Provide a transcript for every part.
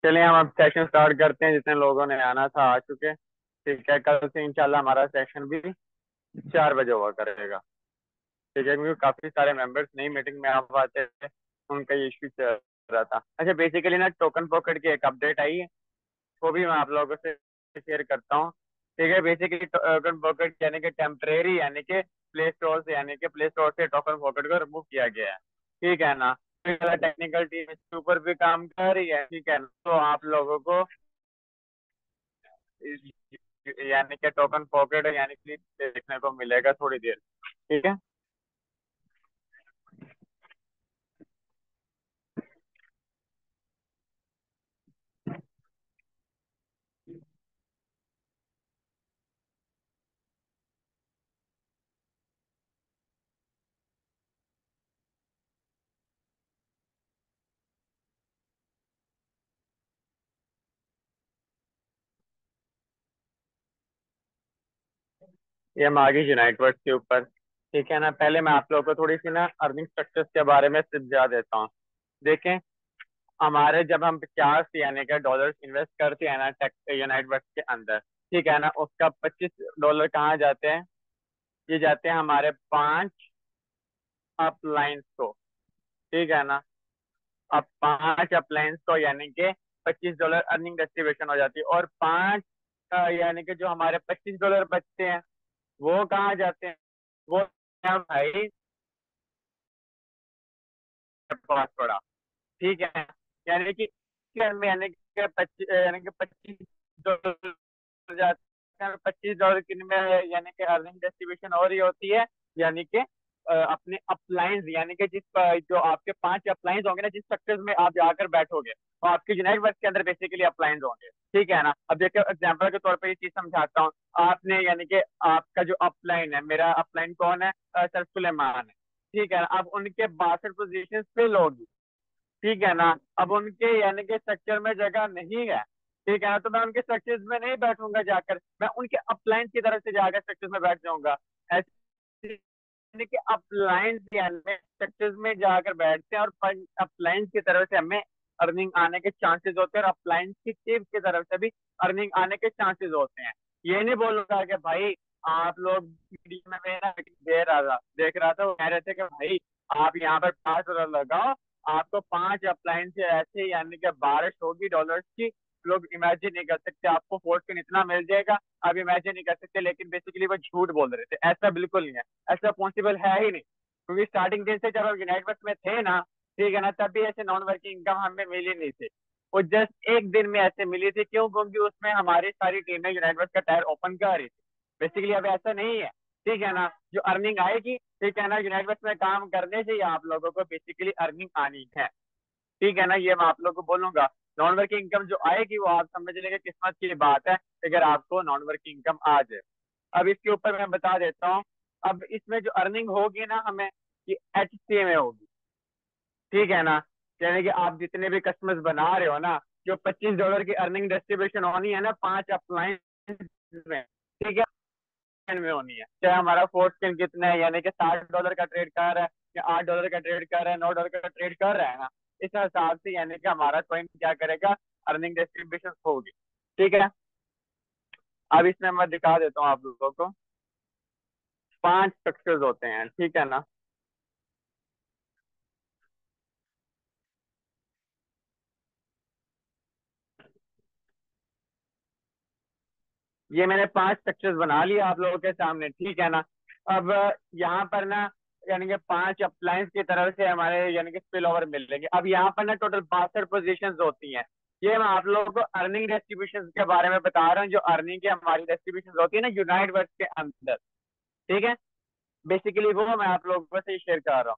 चलिए हम अब सेशन स्टार्ट करते हैं। जितने लोगों ने आना था आ चुके। ठीक है, कल से इंशाल्लाह हमारा सेशन भी 4 बजे हुआ करेगा। ठीक है, क्योंकि काफी सारे मेंबर्स नई मीटिंग में आ पाते थे, उनका ये इश्यू चल रहा था। अच्छा, बेसिकली ना टोकन पॉकेट की एक अपडेट आई है, वो भी मैं आप लोगों से शेयर करता हूँ। ठीक है, बेसिकली टोकन पॉकेट यानी कि टेम्परेरी यानी कि प्ले स्टोर से टोकन पॉकेट को रिमूव किया गया है। ठीक है ना। टेक्निकल टीम इसके ऊपर भी काम कर रही है। ठीक है ना, तो आप लोगों को यानी कि टोकन पॉकेट यानी कि देखने को मिलेगा थोड़ी देर। ठीक है। ये हम आगे यूनाइट वर्ड के ऊपर। ठीक है ना, पहले मैं आप लोगों को थोड़ी सी ना अर्निंग स्ट्रक्चर्स के बारे में समझा देता हूँ। देखें, हमारे जब हम 50 यानी कि डॉलर इन्वेस्ट करते हैं ना टेक यूनाइट वर्ड के अंदर, ठीक है ना, उसका $25 कहाँ जाते हैं? ये जाते हैं हमारे 5 अपलाइंस को। ठीक है ना। अब 5 अपलायंस को यानी कि $25 अर्निंग डिस्ट्रीब्यूशन हो जाती है। और 5 यानी कि जो हमारे $25 बचते हैं वो कहाँ जाते हैं? वो है भाई पास पड़ा। ठीक है। यानी कि यानी कि $25 जाते हैं। $25 किन में यानी कि अर्निंग डिस्ट्रीब्यूशन हो रही होती है। यानी कि अपने अप्लायंस यानी कि जो आपके 5 अप्लायंस होंगे ना, जिस सेक्टर में आप जाकर बैठोगे वो आपके यूनाइट वर्क के अंदर बेसिकली अप्लायंस होंगे। ठीक है ना। अब देखो एग्जाम्पल के तौर पर ये चीज समझाता हूँ। आपने यानी कि आपका जो अपलाइन है, मेरा अपलाइन कौन है? सर सुलेमान है। ठीक है ना। अब उनके 62 पोजीशन फिल होगी। ठीक है ना। अब उनके यानी कि स्ट्रक्चर में जगह नहीं है। ठीक है ना, तो मैं उनके स्ट्रक्चर्स में नहीं बैठूंगा जाकर, मैं उनके अपलाइंस की तरफ से जाकर स्ट्रक्चर्स में बैठ जाऊंगा। ऐसे यानी कि अपलाइंस यानी स्ट्रक्चर्स में जाकर बैठते हैं और अपलाइंस की तरफ से हमें अर्निंग आने के चांसेस होते हैं और अपलाइंस की टीम की तरफ से भी अर्निंग आने के चांसेस होते हैं। ये नहीं बोलूंगा कि भाई आप लोग वीडियो में मैं ना देख रहा था, वो कह रहे थे कि भाई आप यहाँ पर $5 लगाओ, आपको 5 अप्लायंस से ऐसे यानी कि बारिश होगी डॉलर्स की। लोग इमेजिन नहीं कर सकते, आपको फोर्टून इतना मिल जाएगा, आप इमेजिन नहीं कर सकते। लेकिन बेसिकली वो झूठ बोल रहे थे, ऐसा बिल्कुल नहीं है। ऐसा पॉसिबल है ही नहीं, क्योंकि स्टार्टिंग दिन से जब हम यूनाइट वर्क में थे ना, ठीक है ना, तब भी ऐसे नॉन वर्किंग इनकम हमें मिली नहीं थी। वो जस्ट एक दिन में ऐसे मिली थी। क्यों? क्योंकि उसमें हमारी सारी टीमें यूनाइट वर्क का टायर ओपन कर रही थी। बेसिकली अब ऐसा नहीं है। ठीक है ना, जो अर्निंग आएगी, ठीक है ना, यूनाइट वर्क में काम करने से ही आप लोगों को बेसिकली अर्निंग आनी है। ठीक है ना, ये मैं आप लोगों को बोलूंगा। नॉन वर्किंग इनकम जो आएगी वो आप समझ लेंगे किस्मत की बात है, अगर आपको नॉन वर्किंग इनकम आ जाए। अब इसके ऊपर मैं बता देता हूँ। अब इसमें जो अर्निंग होगी ना हमें, ये HCA में होगी। ठीक है ना। यानी कि आप जितने भी कस्टमर्स बना रहे हो ना, जो $25 की अर्निंग डिस्ट्रीब्यूशन होनी है ना 5 अप्लायंस में, ठीक है, में होनी है। चाहे हमारा फोर्थ स्किन कितना है, यानी कि $60 का ट्रेड कर रहा है या $8 का ट्रेड कर रहा है, $9 का ट्रेड कर रहा है ना, इस हिसाब से यानी कि हमारा कॉइन क्या करेगा, अर्निंग डिस्ट्रीब्यूशन होगी। ठीक है। अब इसमें मैं दिखा देता हूँ आप लोगों को। 5 स्ट्रक्चर्स होते हैं। ठीक है ना। ये मैंने 5 स्ट्रक्चर्स बना लिए आप लोगों के सामने। ठीक है ना। अब यहाँ पर ना यानी कि 5 अप्लायंस की तरफ से हमारे यानी कि स्पिल ओवर मिलेंगे। अब यहाँ पर ना टोटल 62 पोजीशंस होती हैं। ये मैं आप लोगों को अर्निंग डिस्ट्रीब्यूशन के बारे में बता रहा हूँ, जो अर्निंग की हमारी डिस्ट्रीब्यूशन होती है ना यूनाइट वर्क के अंदर। ठीक है। बेसिकली वो मैं आप लोगों से शेयर कर रहा हूँ।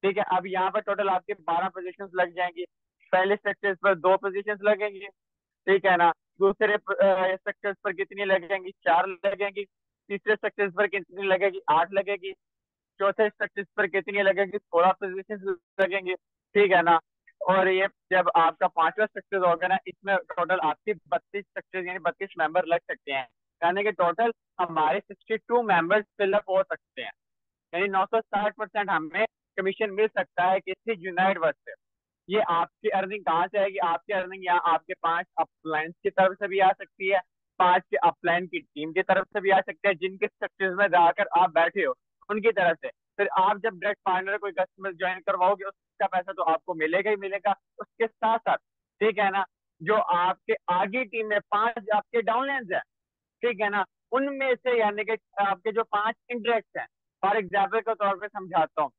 ठीक है। अब यहाँ पर टोटल आपके 12 पोजीशंस लग जाएंगी। पहले स्ट्रक्चर पर 2 पोजीशंस लगेंगी। ठीक है ना। दूसरे स्ट्रक्चर्स पर कितनी लगेंगी? 4 लगेंगी। तीसरे स्ट्रक्चर्स पर कितनी लगेगी? 8 लगेगी। चौथे स्ट्रक्चर्स पर कितनी लगेगी? 16 पोजीशन लगेंगी। ठीक है ना। और ये जब आपका 5वां स्ट्रक्चर होगा ना, इसमें टोटल आपके 32 स्ट्रक्चर यानी 32 मेंबर लग सकते हैं। यानी कि टोटल हमारे 62 मेंबर्स फिलअप हो सकते हैं। यानी 960% हमें कमीशन मिल सकता है किसी यूनाइट वर्क से। ये आपकी अर्निंग कहाँ से आएगी? आपकी अर्निंग यहाँ आपके 5 अपलाइंस की तरफ से भी आ सकती है, 5 के अपलाइन की टीम की तरफ से भी आ सकते हैं, जिनके स्ट्रक्चर्स में जाकर आप बैठे हो उनकी तरफ से। फिर आप जब डायरेक्ट पार्टनर कोई कस्टमर ज्वाइन करवाओगे, उसका पैसा तो आपको मिलेगा ही मिलेगा। उसके साथ साथ, ठीक है ना, जो आपके आगे टीम में 5 आपके डाउनलाइंस है, ठीक है ना, उनमें से यानी कि आपके जो 5 इंटरेक्ट हैं, फॉर एग्जाम्पल के तौर पे समझाता हूँ,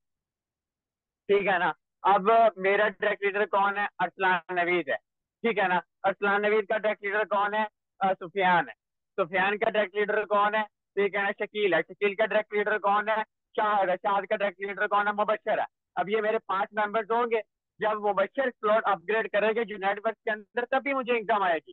ठीक है ना। अब मेरा ट्रैक लीडर कौन है? अरसलान नवीद है, ठीक है ना। अरसलान नवीद का ट्रैक लीडर कौन है? सुफियान है। सुफियान का ट्रैक लीडर कौन है? ठीक है ना, शकील है। शकील का ट्रैक लीडर कौन है? शाहद है। शाहद का ट्रैक लीडर कौन है? मुबशर है। अब ये मेरे 5 मेंबर्स होंगे। जब मुबशर स्लॉट अपग्रेड करेगा यूनाइट वर्क के अंदर, तभी मुझे इनकम आएगी,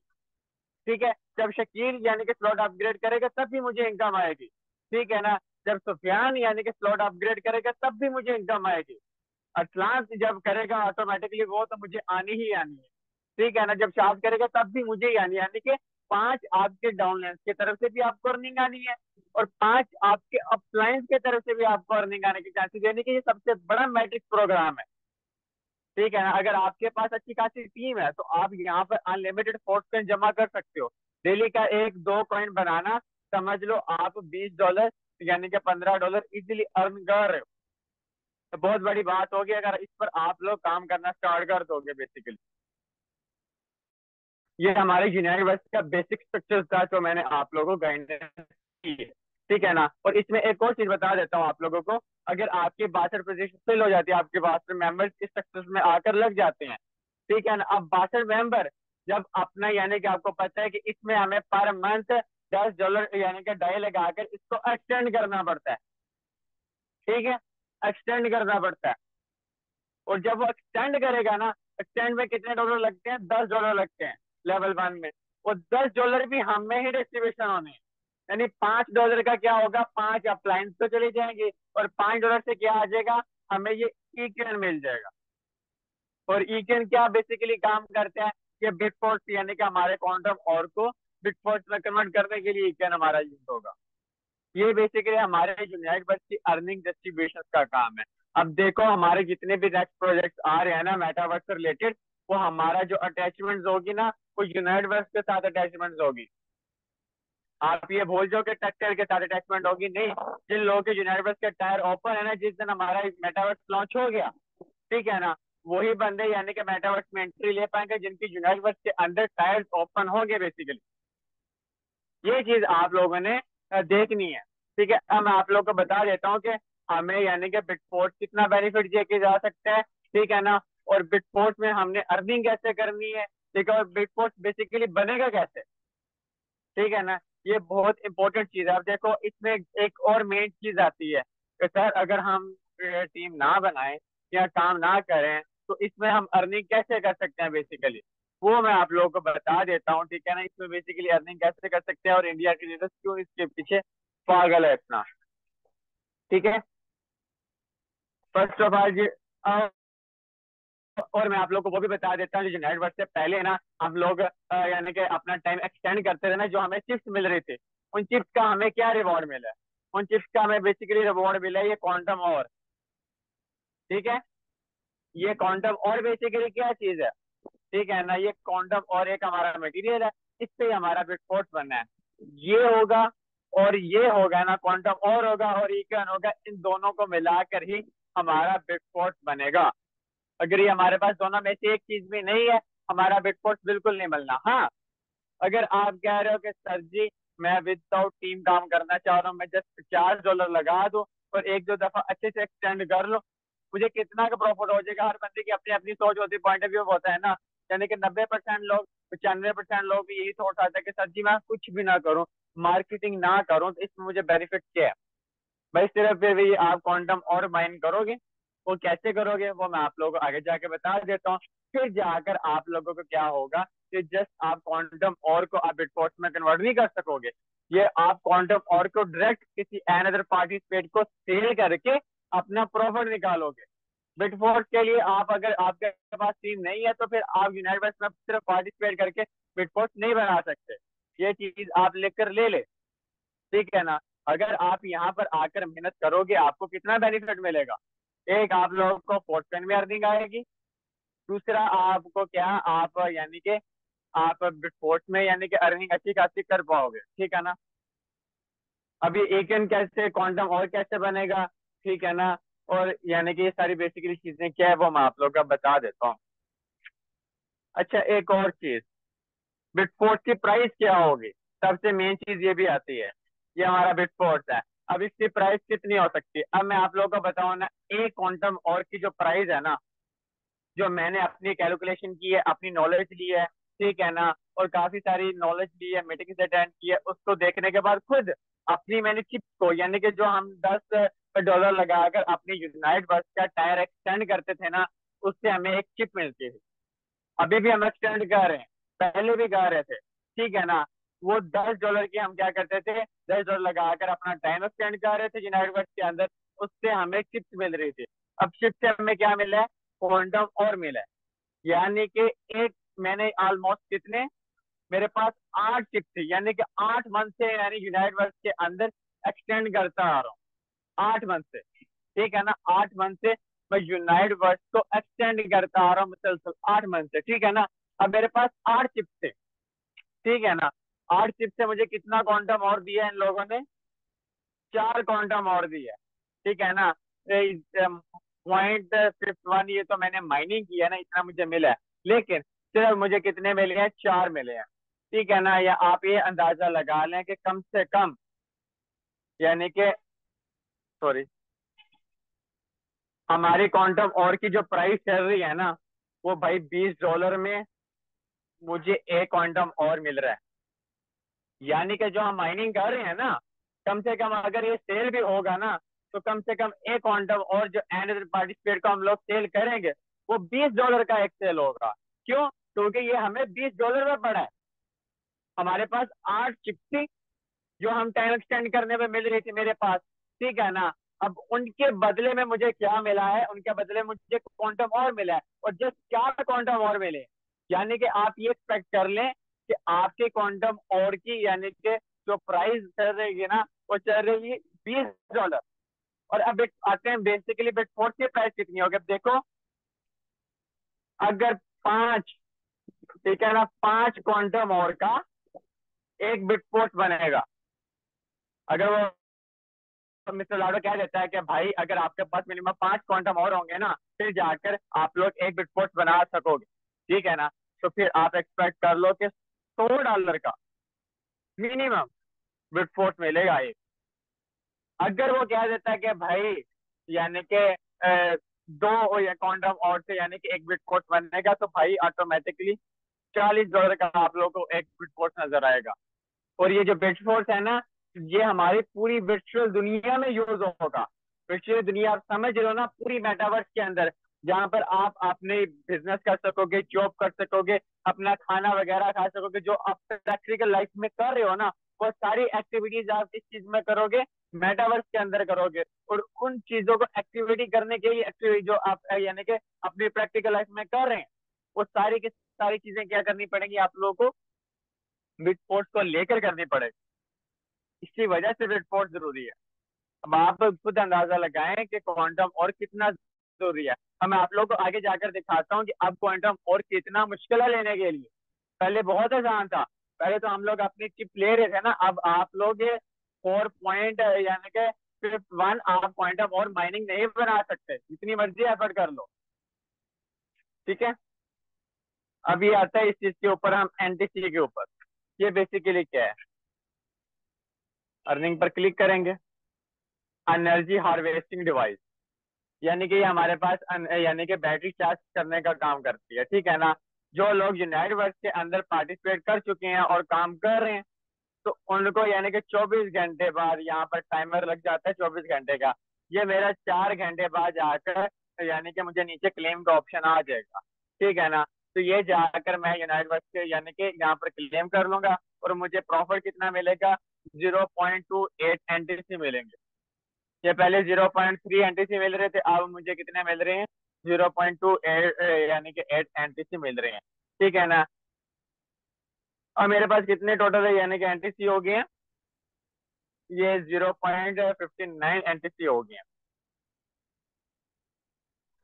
ठीक है। जब शकील यानी कि स्लॉट अपग्रेड करेगा, तब भी मुझे इनकम आएगी, ठीक है ना। जब सुफियान यानी कि स्लॉट अपग्रेड करेगा, तब भी मुझे इनकम आएगी। अटलांस जब करेगा ऑटोमेटिकली वो, तो मुझे आनी ही आनी है, ठीक है ना। जब शार्प करेगा तब भी मुझे ही आनी, यानी कि 5 आपके डाउनलाइंस की तरफ से भी आपको अर्निंग आनी है, और 5 आपके अपलाइंस की तरफ से भी आपको अर्निंग आने की चांसेस, यानी कि ये सबसे बड़ा मैट्रिक्स प्रोग्राम है, ठीक है ना। अगर आपके पास अच्छी खासी टीम है, तो आप यहाँ पर अनलिमिटेड फोर्स कॉइन जमा कर सकते हो। डेली का 1-2 कॉइन बनाना, समझ लो आप $20 यानी कि $15 इजीली अर्न कर रहे हो। तो बहुत बड़ी बात होगी अगर इस पर आप लोग काम करना स्टार्ट कर दोगे बेसिकली। ये हमारे यूनिवर्स का बेसिक स्ट्रक्चर था जो मैंने आप लोगों को गाइडेंस की है, ठीक है ना। और इसमें एक और चीज बता देता हूँ आप लोगों को, अगर आपकी 62 पोजीशन फिल हो जाती है, आपके 62 मेंबर्स इस स्ट्रक्चर में आकर लग जाते हैं, ठीक है ना। अब 62 मेंबर जब अपना यानी कि आपको पता है कि इसमें हमें पर मंथ $10 यानी कि डाई लगाकर इसको एक्सटेंड करना पड़ता है, ठीक है, एक्सटेंड करना पड़ता है। और जब वो एक्सटेंड करेगा ना, एक्सटेंड में कितने डॉलर लगते हैं? $10 लगते हैं लेवल 1 में। और $10 भी हमें ही डिस्ट्रीब्यूशन होने हैं, यानी $5 का क्या होगा? 5 अप्लायंस तो चले जाएंगे, और $5 से क्या आ जाएगा? हमें ये ईकेन मिल जाएगा। और ईकेन क्या बेसिकली काम करते हैं? ये बिटफोर्स यानी कि हमारे क्वांटम और को बिटफोर्स में कन्वर्ट करने के लिए ईकेन हमारा यूज होगा। ये बेसिकली हमारे यूनाइट बस की अर्निंग डिस्ट्रीब्यूशन का काम है। अब देखो हमारे जितने भी नेक्स्ट प्रोजेक्ट आ रहे हैं ना मेटावर्स से रिलेटेड, वो हमारा जो अटैचमेंट होगी ना, वो यूनाइट वर्स के साथ अटैचमेंट होगी। आप ये भूल जाओ कि टेक्सटाइल के साथ अटैचमेंट होगी, नहीं। जिन लोगों के यूनाइट वर्स के टायर ओपन है ना, जिस दिन हमारा मेटावर्स लॉन्च हो गया, ठीक है ना, वही बंदे यानी कि मेटावर्स में एंट्री ले पाएंगे जिनकी यूनाइट वर्स के अंदर टायर्स ओपन होंगे बेसिकली। ये चीज आप लोगों ने देखनी है, ठीक है। अब मैं आप लोग को बता देता हूँ कि हमें यानी कि बिटफोर्स कितना बेनिफिट देके जा सकता है, ठीक है ना। और बिटफोर्स में हमने अर्निंग कैसे करनी है, ठीक है, और बिटफोर्स बेसिकली बनेगा कैसे, ठीक है ना। ये बहुत इंपॉर्टेंट चीज है। अब देखो इसमें एक और मेन चीज आती है कि सर अगर हम टीम ना बनाए या काम ना करें, तो इसमें हम अर्निंग कैसे कर सकते हैं बेसिकली। वो मैं आप लोगों को बता देता हूँ, ठीक है ना। इसमें बेसिकली अर्निंग कैसे कर सकते हैं और इंडिया के लीडर्स क्यों इसके पीछे पागल है इतना, ठीक है। फर्स्ट ऑफ ऑल जी, और मैं आप लोग को वो भी बता देता हूँ, जो यूनाइट वर्क से पहले ना हम लोग यानी कि अपना टाइम एक्सटेंड करते थे ना, जो हमें चिप्स मिल रही थी, उन चिप्स का हमें क्या रिवॉर्ड मिला है? उन चिप्स का हमें बेसिकली रिवॉर्ड मिला है ये क्वांटम और, ठीक है। ये क्वांटम और बेसिकली क्या चीज है, ठीक है ना। ये क्वांटम और एक हमारा मटेरियल है, इससे हमारा बिटफोर्स बनना है। ये होगा और ये होगा ना, क्वांटम और होगा और इकन होगा, इन दोनों को मिलाकर ही हमारा बिटफोर्स बनेगा। अगर ये हमारे पास दोनों में से एक चीज भी नहीं है, हमारा बिटफोर्स बिल्कुल नहीं मिलना। हाँ, अगर आप कह रहे हो कि सर जी मैं विदाउट टीम काम करना चाह रहा हूँ, मैं जस्ट $50 लगा दूं और 1-2 दफा अच्छे से एक्सटेंड कर लो, मुझे कितना का प्रॉफिट हो जाएगा? हर बंदे की अपनी अपनी सोच होती है, पॉइंट ऑफ व्यू होता है ना। यानी कि 90% लोग, 95% लोग भी यही सोच आता है कि सर जी मैं कुछ भी ना करूँ, मार्केटिंग ना करूँ, तो इसमें मुझे बेनिफिट क्या है? भाई सिर्फ फिर भी आप क्वांटम और माइन करोगे। वो कैसे करोगे वो मैं आप लोगों को आगे जाके बता देता हूँ। फिर जाकर आप लोगों को क्या होगा कि जस्ट आप क्वांटम और को आप बिटफोर्स में कन्वर्ट नहीं कर सकोगे। ये आप क्वांटम और को डायरेक्ट किसी अनदर पार्टिसिपेट को सेल करके अपना प्रॉफिट निकालोगे। बिटफोर्स के लिए आप, अगर आपके पास टीम नहीं है, तो फिर आप यूनाइट में सिर्फ पार्टिसिपेट करके बिटफोर्स नहीं बना सकते। ये चीज आप लेकर ले ले, ठीक है ना। अगर आप यहाँ पर आकर मेहनत करोगे, आपको कितना बेनिफिट मिलेगा? एक, आप लोगों को फोर्टकॉइन में अर्निंग आएगी, दूसरा आपको क्या, आप यानी कि आप बिटफोर्स में यानी कि अर्निंग अच्छी खासी कर पाओगे, ठीक है ना। अभी एकन कैसे, क्वांटम और कैसे बनेगा, ठीक है ना। और यानी कि ये सारी बेसिकली चीजें क्या है वो मैं आप लोग का बता देता हूँ। अच्छा एक और चीज, बिटफोर्स की प्राइस क्या होगी, सबसे मेन चीज ये भी आती है। ये हमारा बिटफोर्स है, अब इसकी प्राइस कितनी हो सकती है। अब मैं आप लोगों को बताऊं ना, एक क्वांटम और की जो प्राइस है ना, जो मैंने अपनी कैलकुलेशन की है, अपनी नॉलेज ली है, ठीक है ना, और काफी सारी नॉलेज ली है, मीटिंग्स अटेंड की है, उसको देखने के बाद खुद अपनी मैंने चिप को, यानी कि जो हम $10 लगाकर अपनी यूनाइट बस का टायर एक्सटेंड करते थे ना, उससे हमें एक चिप मिलती थी। अभी भी हम एक्सटेंड कर रहे हैं, पहले भी कर रहे थे, ठीक है ना। वो $10 की हम क्या करते थे, $10 लगाकर अपना टाइम एक्सटेंड कर रहे थे यूनाइटेड वर्क के अंदर, उससे हमें चिप्स मिल रही थी। अब चिप्स से हमें क्या मिला है, क्वांटम और मिला है। यानी कि एक, मैंने ऑलमोस्ट कितने, मेरे पास 8 चिप्स थी, यानी कि 8 मंथ से यानी यूनाइटेड वर्क के अंदर एक्सटेंड करता आ रहा हूँ, 8 मंथ से, ठीक है ना। 8 मंथ से मैं यूनाइट वर्ड को एक्सटेंड करता आ रहा हूँ मुसलसल, 8 मंथ से, ठीक है ना। अब मेरे पास 8 चिप्स थे, ठीक है ना। 8 चिप्स से मुझे कितना क्वांटम और दिया इन लोगों ने, 4 क्वांटम और दिया, ठीक है ना। 0.51, ये तो मैंने माइनिंग की है ना, इतना मुझे मिला है। लेकिन सिर्फ मुझे कितने मिले हैं, 4 मिले हैं, ठीक है ना। या आप ये अंदाजा लगा लें कि कम से कम, यानी कि, सॉरी, हमारी क्वांटम और की जो प्राइस चल रही है ना, वो भाई $20 में मुझे एक क्वांटम और मिल रहा है। यानी कि जो हम माइनिंग कर रहे हैं ना, कम से कम अगर ये सेल भी होगा ना, तो कम से कम एक क्वांटम और जो एंड पार्टिसिपेट को हम लोग सेल करेंगे, वो $20 का एक सेल होगा। क्यों, क्योंकि ये हमें $20 में पड़ा है। हमारे पास 8 चिप थी, जो हम टाइम एक्सटेंड करने में मिल रही थी मेरे पास, ठीक है ना। अब उनके बदले में मुझे क्या मिला है, उनके बदले में मुझे क्वांटम और मिला है, और जस्ट 4 क्वांटम और मिले। यानी कि आप ये एक्सपेक्ट कर लें कि आपके क्वांटम और की यानी कि जो प्राइस चल रही है ना, वो चल रही है $20। और अब आते हैं बेसिकली बिटफोर्स की प्राइस कितनी होगी। अब देखो, अगर 5, ठीक है ना, 5 क्वांटम और का एक बिटफोर्स बनेगा। अगर वो, तो मिस्टर लाडो कह देता है कि भाई अगर आपके पास मिनिमम 5 क्वांटम और होंगे ना, फिर जाकर आप लोग एक बिटफोर्स बना सकोगे, ठीक है ना। तो फिर आप एक्सपेक्ट कर लो कि $100 का मिनिमम बिटफोर्स मिलेगा एक। अगर वो कह देता है कि भाई यानी कि दो या क्वांटम और से यानी कि एक बिटफोर्स बनेगा, तो भाई ऑटोमेटिकली $40 का आप लोगों को एक बिटफोर्स नजर आएगा। और ये जो बिटफोर्स है ना, ये हमारी पूरी वर्चुअल दुनिया में यूज होगा। वर्चुअल दुनिया आप समझ रहे हो ना, पूरी मेटावर्स के अंदर, जहां पर आप अपने बिजनेस कर सकोगे, जॉब कर सकोगे, अपना खाना वगैरह खा सकोगे, जो आप प्रैक्टिकल लाइफ में कर रहे हो ना, वो सारी एक्टिविटीज आप इस चीज में करोगे, मेटावर्स के अंदर करोगे। और उन चीजों को एक्टिविटी करने के लिए, एक्टिविटी जो आप यानी कि अपनी प्रैक्टिकल लाइफ में कर रहे हैं, वो सारी की सारी चीजें क्या करनी पड़ेंगी आप लोगों को, बिटफोर्स को लेकर करनी पड़ेगी। इसी वजह से बिटफोर्स जरूरी है। अब आप खुद अंदाजा लगाएं कि क्वांटम और कितना जरूरी है। अब मैं आप लोगों को आगे जाकर दिखाता हूँ कि अब क्वांटम और कितना मुश्किल है लेने के लिए। पहले बहुत आसान था, पहले तो हम लोग अपनी चिप ले रहे थे ना। अब आप लोग ये 4 पॉइंट यानी कि 51 आप क्वांटम और माइनिंग नहीं बना सकते, जितनी मर्जी एफर्ट कर लो, ठीक है। अभी आता है इस चीज के ऊपर, हम एनटीसी के ऊपर। ये बेसिकली क्या है, अर्निंग पर क्लिक करेंगे, एनर्जी हार्वेस्टिंग डिवाइस, यानी कि ये हमारे पास यानी कि बैटरी चार्ज करने का काम करती है, ठीक है ना। जो लोग यूनाइट वर्क के अंदर पार्टिसिपेट कर चुके हैं और काम कर रहे हैं, तो उनको यानी कि 24 घंटे बाद यहाँ पर टाइमर लग जाता है 24 घंटे का। ये मेरा 4 घंटे बाद जाकर यानी कि मुझे नीचे क्लेम का ऑप्शन आ जाएगा, ठीक है ना। तो ये जाकर मैं यूनाइट वर्क के यानी कि यहाँ पर क्लेम कर लूंगा, और मुझे प्रॉफिट कितना मिलेगा, 0.28 एनटीसी मिलेंगे। ये पहले 0.3 एनटीसी मिल रहे थे, अब मुझे कितने मिल रहे हैं, 0.28 यानी कि 8 एनटीसी मिल रहे हैं, ठीक है ना। और मेरे पास कितने टोटल है यानी कि एनटीसी हो गए हैं, ये 0.59 एनटीसी हो गए हैं।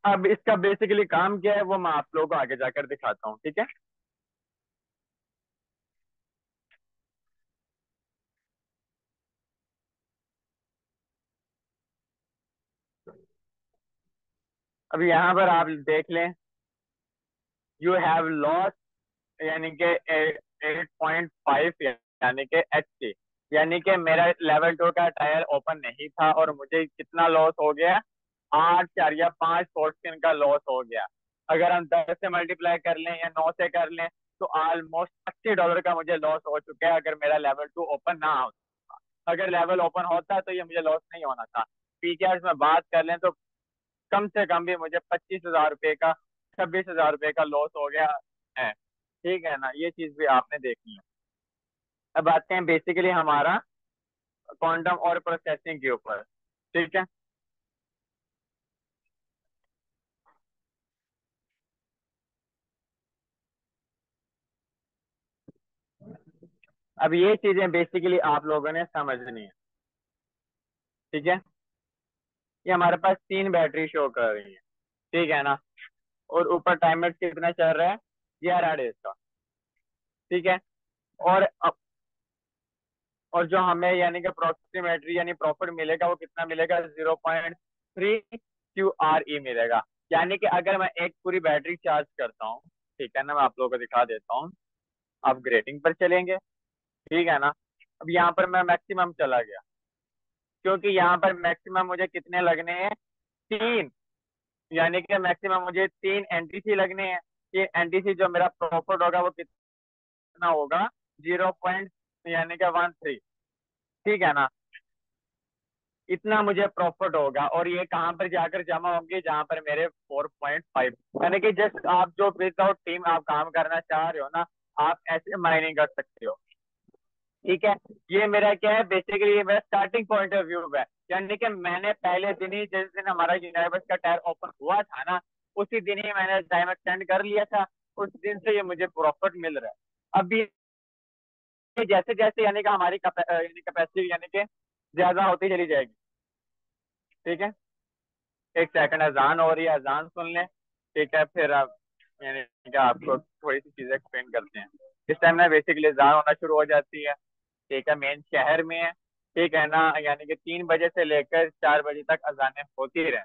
अब इसका बेसिकली काम क्या है वो मैं आप लोगों को आगे जाकर दिखाता हूँ, ठीक है। अब यहाँ पर आप देख लें, यू हैव लॉस, यानी कि 8.5, यानी कि HC, यानी कि मेरा लेवल 2 का टायर ओपन नहीं था और मुझे कितना लॉस हो गया, 8.5 फोर्टीन का लॉस हो गया। अगर हम 10 से मल्टीप्लाई कर लें या 9 से कर लें तो ऑलमोस्ट $80 का मुझे लॉस हो चुका है, अगर मेरा लेवल 2 ओपन ना होता। अगर लेवल ओपन होता तो ये मुझे लॉस नहीं होना था। पीकेआर में बात कर लें तो कम से कम भी मुझे 25,000 रुपये का, 26,000 रुपये का लॉस हो गया है। ठीक है ना, ये चीज भी आपने देखनी है। अब आते हैं बेसिकली हमारा क्वांटम और प्रोसेसिंग के ऊपर, ठीक है। अब ये चीजें बेसिकली आप लोगों ने समझनी है, ठीक है। ये हमारे पास 3 बैटरी शो कर रही है, ठीक है ना। और ऊपर टाइमर कितना चल रहा है, 11 डेज का, ठीक है। और और जो हमें यानी कि अप्रोक्सीमेटली यानी प्रॉफिट मिलेगा वो कितना मिलेगा, 0.3 QRE मिलेगा। यानी कि अगर मैं एक पूरी बैटरी चार्ज करता हूँ, ठीक है ना, मैं आप लोगों को दिखा देता हूँ। आप ग्रेटिंग पर चलेंगे, ठीक है ना। अब यहाँ पर मैं मैक्सिमम चला गया, क्योंकि यहाँ पर मैक्सिमम मुझे कितने लगने हैं, 3। यानी कि मैक्सिमम मुझे 3 NTC लगने हैं। ये NTC जो मेरा प्रॉफिट होगा वो कितना होगा, 0. यानी कि 13, ठीक है ना। इतना मुझे प्रॉफिट होगा और ये कहाँ पर जाकर जमा होंगे, जहाँ पर मेरे 4.5, यानी कि जस्ट आप जो विदाउट टीम आप काम करना चाह रहे हो ना, आप ऐसे माइनिंग कर सकते हो, ठीक है। ये मेरा क्या है, बेसिकली ये मेरा स्टार्टिंग पॉइंट ऑफ व्यू है। यानी कि मैंने पहले दिन ही, जिस दिन हमारा यूनिवर्स का टायर ओपन हुआ था ना, उसी दिन ही मैंने टाइम एक्सटेंड कर लिया था। उस दिन से ये मुझे प्रॉफिट मिल रहा है। अभी जैसे जैसे यानी कि हमारी यानी कैपेसिटी यानी कि ज्यादा होती चली जाएगी, ठीक है। एक सेकंड, अजान हो रही है, अजान सुन लें, ठीक है। फिर आप यानी कि आपको थोड़ी सी चीजें एक्सप्लेन करते हैं। इस टाइम ना बेसिकली अजान होना शुरू हो जाती है, ठीक है। मेन शहर में है, ठीक है ना, यानी कि 3 बजे से लेकर 4 बजे तक अजानें होती रहे।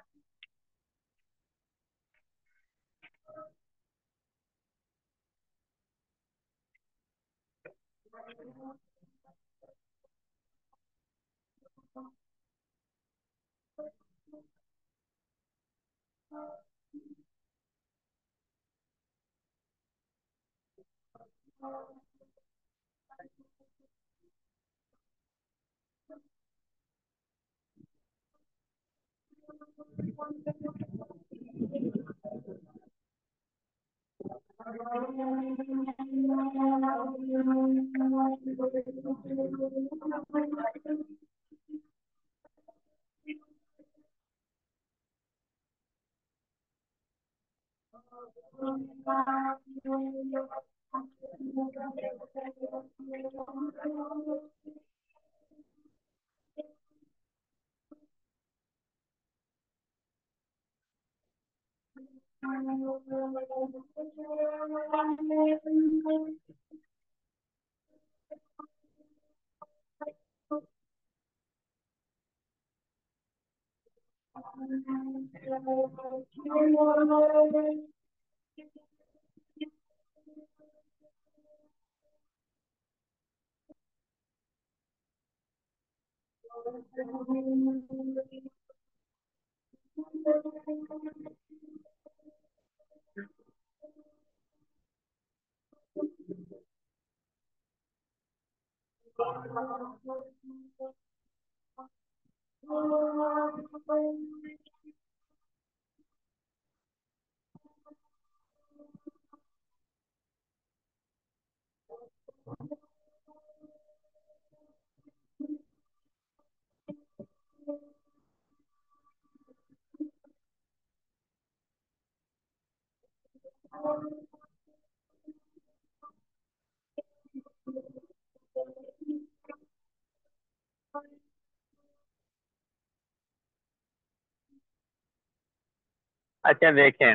अच्छा देखें,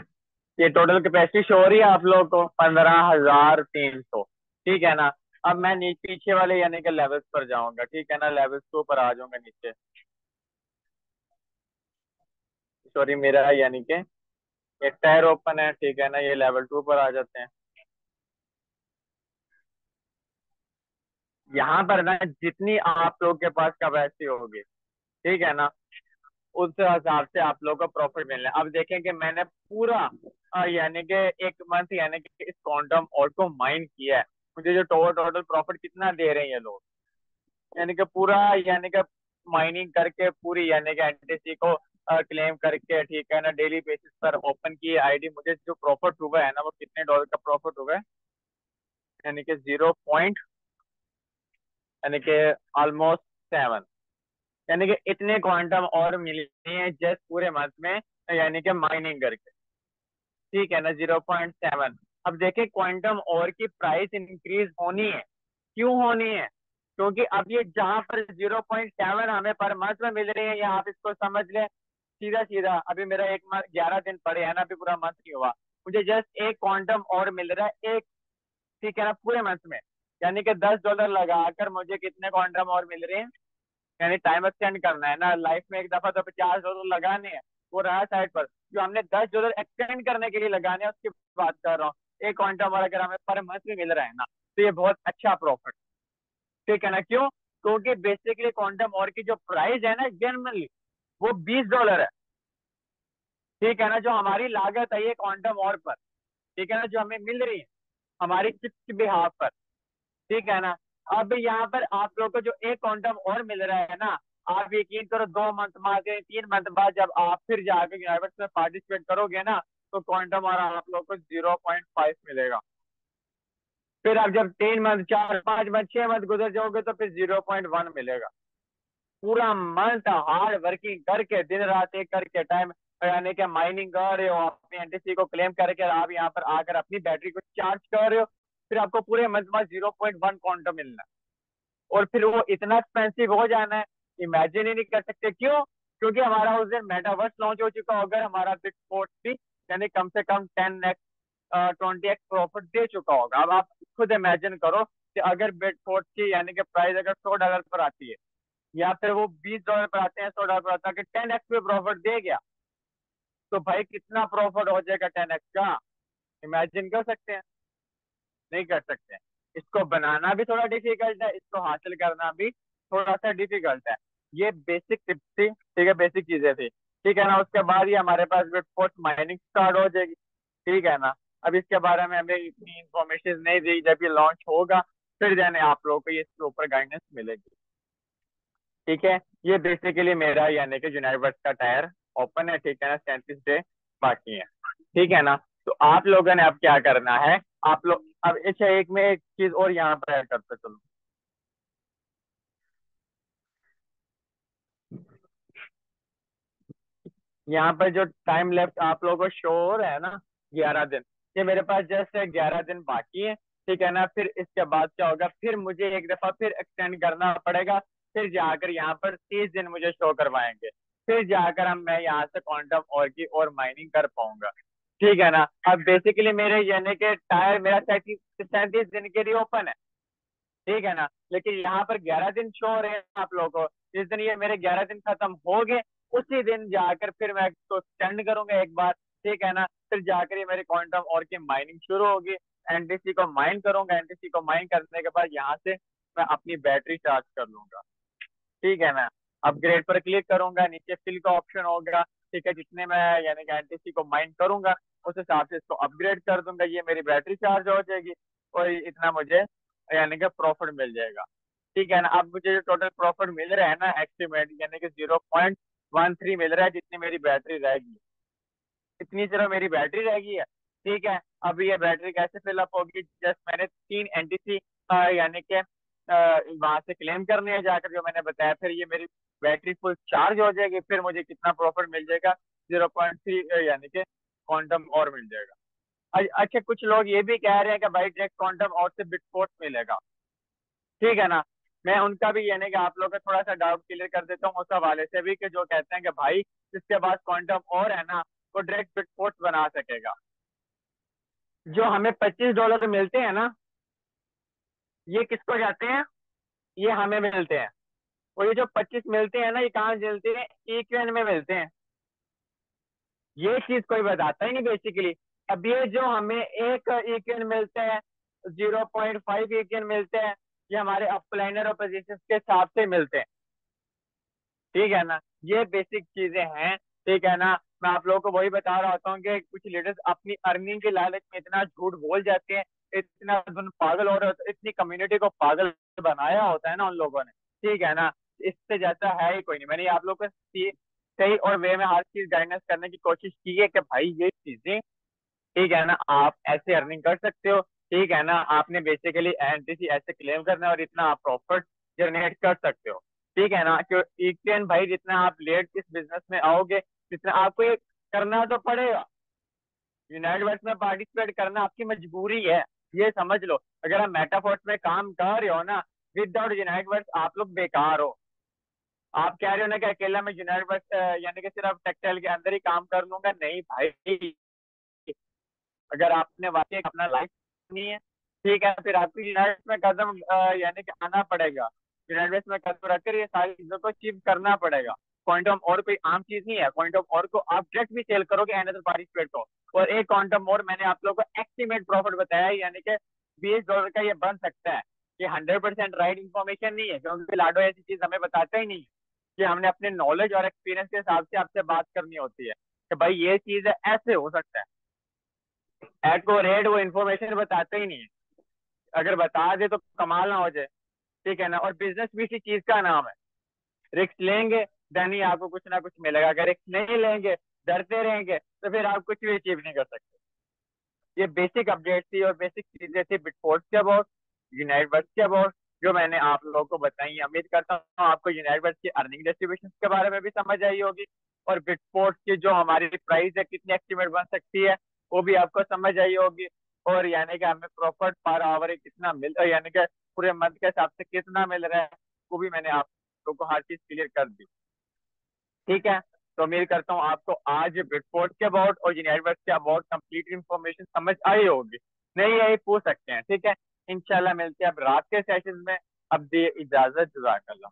ये टोटल कैपेसिटी शो हो रही है आप लोगों को 15,300, ठीक है ना। अब मैं पीछे वाले यानी कि लेवल्स पर जाऊंगा, ठीक है ना, लेवल्स के ऊपर आ जाऊंगा नीचे। सॉरी, मेरा यानी कि एक टायर ओपन है, ठीक है ना, ये लेवल 2 पर आ जाते हैं। यहाँ पर ना जितनी आप लोग के पास कैपेसिटी होगी, ठीक है ना, उस हिसाब से आप लोग को प्रॉफिट मिलना है। अब देखें कि मैंने पूरा यानी कि एक मंथ यानी कि इस क्वांटम और को माइन किया है, मुझे जो टोटल प्रॉफिट कितना दे रहे हैं ये लोग, यानी कि पूरा यानी कि माइनिंग करके पूरी यानी कि एनटीसी को क्लेम करके, ठीक है ना, डेली बेसिस पर ओपन की आईडी, मुझे जो प्रॉफिट हुआ है ना वो कितने डॉलर का प्रॉफिट हुआ है, यानी कि 0 यानी कि ऑलमोस्ट 7, यानी कि इतने क्वांटम और मिले हैं जस्ट पूरे मंथ में, यानी कि माइनिंग करके, ठीक है ना, 0.7। अब देखें क्वांटम और की प्राइस इंक्रीज होनी है, क्यों होनी है, क्योंकि अब ये जहां पर 0.7 हमें पर मंथ में मिल रही है, या आप इसको समझ लें सीधा सीधा, अभी मेरा एक मंथ 11 दिन पड़े है ना, अभी पूरा मंथ नहीं हुआ, मुझे जस्ट एक क्वांटम और मिल रहा है एक, ठीक है ना, पूरे मंथ में, यानी कि $10 लगाकर मुझे कितने क्वांटम और मिल रहे हैं, यानी टाइम एक्सटेंड करना है ना लाइफ में, एक दफा तो $50 लगाने हैं, वो रहा साइड पर, जो हमने $10 एक्सटेंड करने के लिए लगाने हैं उसकी बात कर रहा हूँ। एक क्वांटम और अगर हमें पर मंथ में मिल रहा है ना, तो ये बहुत अच्छा प्रॉफिट, ठीक है ना, क्यों, क्योंकि बेसिकली क्वांटम और की जो प्राइस है ना जनरली वो $20 है, ठीक है ना, जो हमारी लागत है ये क्वांटम और पर, ठीक है ना, जो हमें मिल रही है हमारी चिप्स के बिहाफ पर, ठीक है ना। अब यहाँ पर आप लोग को जो एक क्वांटम और मिल रहा है ना, आप यकीन करो 2 मंथ बाद या 3 मंथ बाद जब आप फिर जाकर यूनिवर्स में पार्टिसिपेट करोगे ना, तो क्वांटम और आप लोग को 0.5 मिलेगा। फिर आप जब 3 मंथ 4 5 मंथ 6 मंथ गुजर जाओगे तो फिर 0.1 मिलेगा। पूरा मंथ हार्ड वर्किंग करके दिन रात एक करके टाइम यानी कि माइनिंग कर रहे हो, अपनी एनटीसी को क्लेम करके आप यहाँ पर आकर अपनी बैटरी को चार्ज कर रहे हो, फिर आपको पूरे मंथ में 0.1 क्वांटम मिलना है। और फिर वो इतना एक्सपेंसिव हो जाना है, इमेजिन ही नहीं कर सकते, क्यों, क्योंकि हमारा उस दिन मेटावर्स लॉन्च हो चुका होगा, हमारा बिटफोर्ट भी यानी कम से कम 10x 20x प्रॉफिट दे चुका होगा। अब आप खुद इमेजिन करो कि अगर बिटफोर्ट की यानी कि प्राइस अगर $100 पर आती है, या फिर वो $20 पर आते हैं, $100 पर आता है कि 10x पे प्रॉफिट दे गया, तो भाई कितना प्रॉफिट हो जाएगा 10x का, इमेजिन कर सकते हैं, नहीं कर सकते हैं। इसको बनाना भी थोड़ा डिफिकल्ट है, इसको हासिल करना भी थोड़ा सा डिफिकल्ट है। ये बेसिक टिप्स थी, ठीक है, बेसिक चीजें थी, ठीक है ना। उसके बाद ही हमारे पास बिटफोर्ट माइनिंग स्टार्ट हो जाएगी, ठीक है ना। अब इसके बारे में हमें इतनी इंफॉर्मेशन नहीं दी, जब ये लॉन्च होगा फिर जाने आप लोगों को ये इसके ऊपर गाइडेंस मिलेगी, ठीक है। ये बेसिकली मेरा यानी कि यूनिवर्स का टायर ओपन है, ठीक है ना, 37 डे बाकी है, ठीक है ना। तो आप लोगों ने अब क्या करना है, आप लोग अब अच्छा एक में एक चीज और यहाँ पर ऐड करते चलो, यहाँ पर जो टाइम लेफ्ट आप लोगों को शो हो रहा है ना, 11 दिन, ये मेरे पास जस्ट 11 दिन बाकी है, ठीक है ना। फिर इसके बाद क्या होगा, फिर मुझे एक दफा फिर एक्सटेंड करना पड़ेगा, फिर जाकर यहाँ पर 30 दिन मुझे शो करवाएंगे, फिर जाकर हम मैं यहाँ से क्वांटम और की और माइनिंग कर पाऊंगा, ठीक है ना। अब बेसिकली मेरे यानी कि टायर मेरा 37 दिन के लिए ओपन है, ठीक है ना, लेकिन यहाँ पर 11 दिन शो हो रहे हैं आप लोगों को। जिस दिन ये मेरे 11 दिन खत्म हो गए उसी दिन जाकर फिर मैं इसको स्टैंड करूंगा एक बार, ठीक है ना। फिर जाकर ये मेरी क्वांटम और की माइनिंग शुरू होगी, एनटीसी को माइन करूंगा, एनटीसी को माइन करने के बाद यहाँ से मैं अपनी बैटरी चार्ज कर लूंगा, ठीक है ना। अपग्रेड पर क्लिक करूंगा, नीचे फिल का ऑप्शन होगा, ठीक है, जितने मैं यानी कि एनटीसी को माइन करूंगा उस हिसाब से इसको अपग्रेड कर दूंगा, ये मेरी बैटरी चार्ज हो जाएगी और इतना मुझे यानी कि प्रॉफिट मिल जाएगा, ठीक है ना। अब मुझे जो टोटल प्रॉफिट मिल रहा है ना एस्टिमेट यानी कि 0.13 मिल रहा है, जितनी मेरी बैटरी रहेगी, इतनी सिर्फ मेरी बैटरी रहेगी है, ठीक है। अब ये बैटरी कैसे फिलअप होगी, जस्ट मैंने 3 एनटीसी यानी कि वहां से क्लेम करनी है जाकर, जो मैंने बताया, फिर ये मेरी बैटरी फुल चार्ज हो जाएगी, फिर मुझे कितना प्रॉफिट मिल जाएगा, 0.3 यानी कि क्वांटम और मिल जाएगा। अच्छा कुछ लोग ये भी कह रहे हैं कि भाई डायरेक्ट क्वांटम और से बिटफोर्स मिलेगा, ठीक है ना। मैं उनका भी यानी कि आप लोग का थोड़ा सा डाउट क्लियर कर देता हूँ उस हवाले से भी, कि जो कहते हैं कि भाई जिसके पास क्वांटम और है ना वो डायरेक्ट बिटफोर्स बना सकेगा। जो हमें $25 मिलते हैं ना, ये किसको जाते हैं? ये हमें मिलते हैं। और ये जो 25 मिलते हैं ना, ये कहाँ मिलते हैं? इक्विन में मिलते हैं। ये चीज कोई बताता ही नहीं बेसिकली। अब ये जो हमें एक इक्विन मिलते हैं, 0.5 इक्विन मिलते हैं, ये हमारे अपलाइनर और पोजीशन के हिसाब से मिलते हैं। ठीक है ना, ये बेसिक चीजें हैं। ठीक है ना, मैं आप लोगों को वही बता रहा होता हूँ कि कुछ लीडर्स अपनी अर्निंग के लालच में इतना झूठ बोल जाते हैं, इतना पागल हो रहे होते हैं, इतनी कम्युनिटी को पागल बनाया होता है ना उन लोगों ने। ठीक है ना, इससे जैसा है ही कोई नहीं। मैंने आप लोगों को सही और वे में हर चीज गाइडेंस करने की कोशिश की है कि भाई ये चीजें, ठीक है ना, आप ऐसे अर्निंग कर सकते हो। ठीक है ना, आपने बेसिकली एनटीसी ऐसे क्लेम करना है और इतना आप प्रॉफिट जनरेट कर सकते हो। ठीक है ना, क्यों इक्विन भाई, जितना आप लेट इस बिजनेस में आओगे, जितना आपको ये करना तो पड़ेगा। यूनाइटेड वर्स में पार्टिसिपेट करना आपकी मजबूरी है, ये समझ लो। अगर आप मेटाफोर्स में काम कर रहे हो ना, विदाउट यूनाइटेड वर्स आप लोग बेकार हो। आप कह रहे हो ना कि अकेला मैं यूनाइटेड वर्स यानी कि सिर्फ टेक्सटाइल के अंदर ही काम कर लूंगा, नहीं भाई। अगर आपने वाकई अपना लाइफ नहीं है, ठीक है, फिर आपको यूनाइटेड में कदम यानी कि आना पड़ेगा। यूनाइटेड में कदम रखकर ये सारी चीजों को अचीव करना पड़ेगा। क्वांटम और कोई आम चीज नहीं है। क्वांटम और को आप डायरेक्ट भी सेल करोगे अनदर पार्टिसिपेट को। और एक क्वांटम और मैंने आप लोगों को एस्टिमेट प्रॉफिट बताया है, यानी कि $20 का ये बन सकता है। ये 100% राइट इन्फॉर्मेशन नहीं है, क्योंकि लाडो ऐसी चीज हमें बताता ही नहीं है। कि हमने अपने नॉलेज और एक्सपीरियंस के हिसाब से आपसे बात करनी होती है कि भाई ये चीज है, ऐसे हो सकता है। एक्यूरेट वो इन्फॉर्मेशन बताते ही नहीं है। अगर बता दे तो कमाल ना हो जाए। ठीक है ना, और बिजनेस भी इसी चीज का नाम है। रिस्क लेंगे देन ही आपको कुछ ना कुछ मिलेगा। अगर रिस्क नहीं लेंगे, डरते रहेंगे, तो फिर आप कुछ भी अचीव नहीं कर सकते। ये बेसिक अपडेट थी और बेसिक चीजें थी बिटफोर्स के अबाउट, यूनाइट वर्स के अबाउट, जो मैंने आप लोगों को बताई। उम्मीद करता हूँ आपको यूनाइट वर्स की अर्निंग डिस्ट्रीब्यूशन के बारे में भी समझ आई होगी, और बिटफोर्स की जो हमारी प्राइस है, कितनी एस्टिमेट बन सकती है, वो भी आपको समझ आई होगी। और यानी कि हमें प्रॉफिट पर आवर कितना मिल, यानी कि पूरे मंथ के हिसाब से कितना मिल रहा है, वो भी मैंने आप लोगों को हर चीज क्लियर कर दी। ठीक है, तो उम्मीद करता हूँ आपको आज बिटफोर्स के अबाउट और यूनाइटवर्स के अबाउट कंप्लीट इंफॉर्मेशन समझ आई होगी। नहीं यही पूछ सकते हैं। ठीक है, इंशाल्लाह मिलते हैं अब रात के सेशन में। अब दे इजाजत, जज़ाकल्लाह।